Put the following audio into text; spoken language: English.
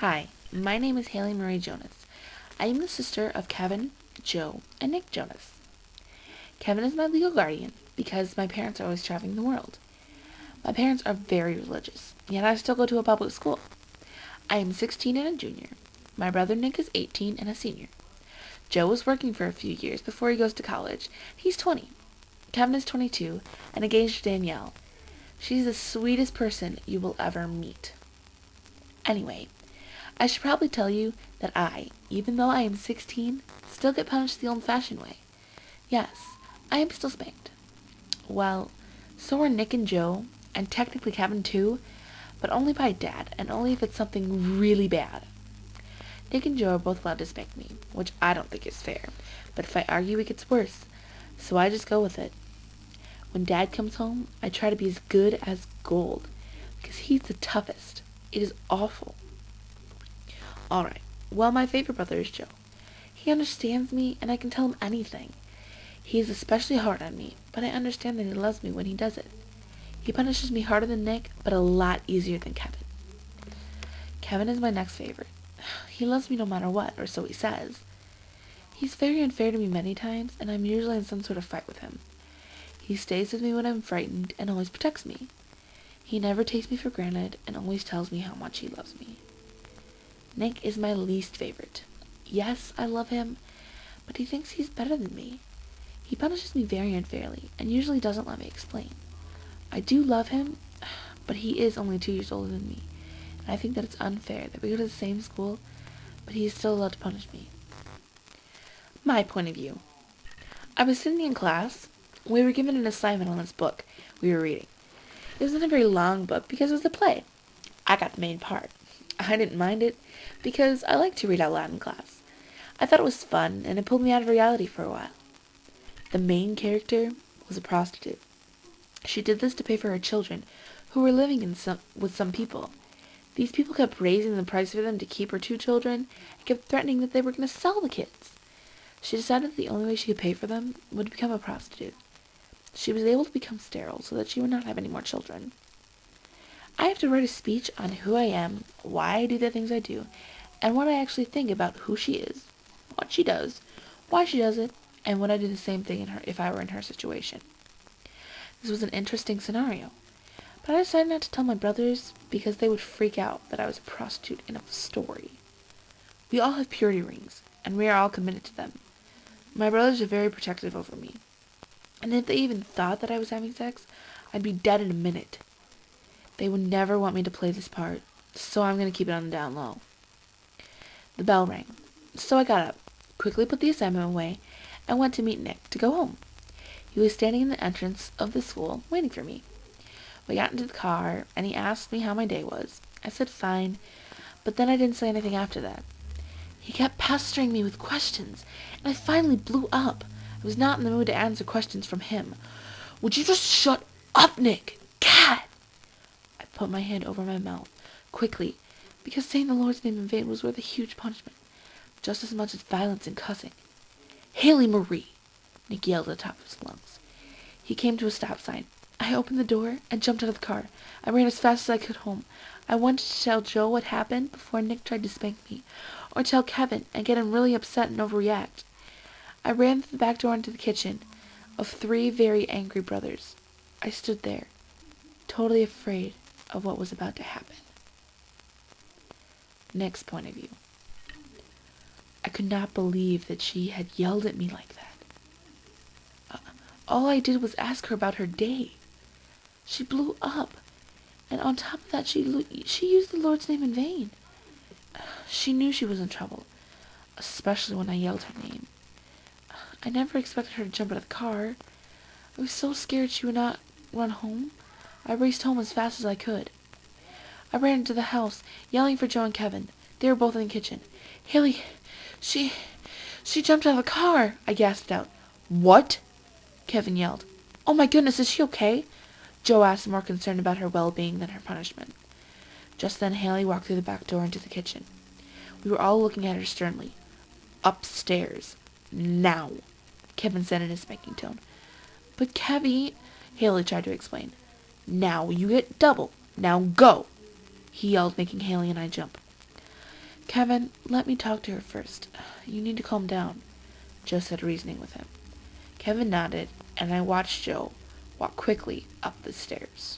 Hi, my name is Hailey Marie Jonas. I am the sister of Kevin, Joe, and Nick Jonas. Kevin is my legal guardian because my parents are always traveling the world. My parents are very religious, yet I still go to a public school. I am 16 and a junior. My brother Nick is 18 and a senior. Joe is working for a few years before he goes to college. He's 20. Kevin is 22 and engaged to Danielle. She's the sweetest person you will ever meet. Anyway, I should probably tell you that I, even though I am 16, still get punished the old-fashioned way. Yes, I am still spanked. Well, so are Nick and Joe, and technically Kevin too, but only by Dad, and only if it's something really bad. Nick and Joe are both allowed to spank me, which I don't think is fair, but if I argue it gets worse, so I just go with it. When Dad comes home, I try to be as good as gold, because he's the toughest. It is awful. Alright, well, my favorite brother is Joe. He understands me, and I can tell him anything. He is especially hard on me, but I understand that he loves me when he does it. He punishes me harder than Nick, but a lot easier than Kevin. Kevin is my next favorite. He loves me no matter what, or so he says. He's very unfair to me many times, and I'm usually in some sort of fight with him. He stays with me when I'm frightened, and always protects me. He never takes me for granted, and always tells me how much he loves me. Nick is my least favorite. Yes, I love him, but he thinks he's better than me. He punishes me very unfairly, and usually doesn't let me explain. I do love him, but he is only 2 years older than me, and I think that it's unfair that we go to the same school, but he is still allowed to punish me. My point of view. I was sitting in class. We were given an assignment on this book we were reading. It wasn't a very long book because it was a play. I got the main part. I didn't mind it because I like to read out loud in class. I thought it was fun, and it pulled me out of reality for a while. The main character was a prostitute. She did this to pay for her children, who were living with some people. These people kept raising the price for them to keep her 2 children, and kept threatening that they were going to sell the kids. She decided that the only way she could pay for them would become a prostitute. She was able to become sterile so that she would not have any more children. I have to write a speech on who I am, why I do the things I do, and what I actually think about who she is, what she does, why she does it, and would I do the same thing if I were in her situation. This was an interesting scenario, but I decided not to tell my brothers because they would freak out that I was a prostitute in a story. We all have purity rings, and we are all committed to them. My brothers are very protective over me, and if they even thought that I was having sex, I'd be dead in a minute. They would never want me to play this part, so I'm going to keep it on the down low. The bell rang, so I got up, quickly put the assignment away, and went to meet Nick to go home. He was standing in the entrance of the school, waiting for me. We got into the car, and he asked me how my day was. I said fine, but then I didn't say anything after that. He kept pestering me with questions, and I finally blew up. I was not in the mood to answer questions from him. "Would you just shut up, Nick? God!" I put my hand over my mouth, quickly, because saying the Lord's name in vain was worth a huge punishment, just as much as violence and cussing. "Hailey Marie!" Nick yelled at the top of his lungs. He came to a stop sign. I opened the door and jumped out of the car. I ran as fast as I could home. I wanted to tell Joe what happened before Nick tried to spank me, or tell Kevin and get him really upset and overreact. I ran through the back door into the kitchen of 3 very angry brothers. I stood there, totally afraid of what was about to happen. Nick's point of view. I could not believe that she had yelled at me like that. All I did was ask her about her day. She blew up, and on top of that, she used the Lord's name in vain. She knew she was in trouble, especially when I yelled her name. I never expected her to jump out of the car. I was so scared she would not run home. I raced home as fast as I could. I ran into the house, yelling for Joe and Kevin. They were both in the kitchen. "Hailey, she jumped out of the car," I gasped out. "What?" Kevin yelled. "Oh my goodness, is she okay?" Joe asked, more concerned about her well-being than her punishment. Just then Hailey walked through the back door into the kitchen. We were all looking at her sternly. "Upstairs. Now," Kevin said in his spanking tone. "But Kevy," Hailey tried to explain. "Now you get double. Now go," he yelled, making Hailey and I jump. Kevin, let me talk to her first. You need to calm down, Joe said, reasoning with him. Kevin nodded, and I watched Joe walk quickly up the stairs.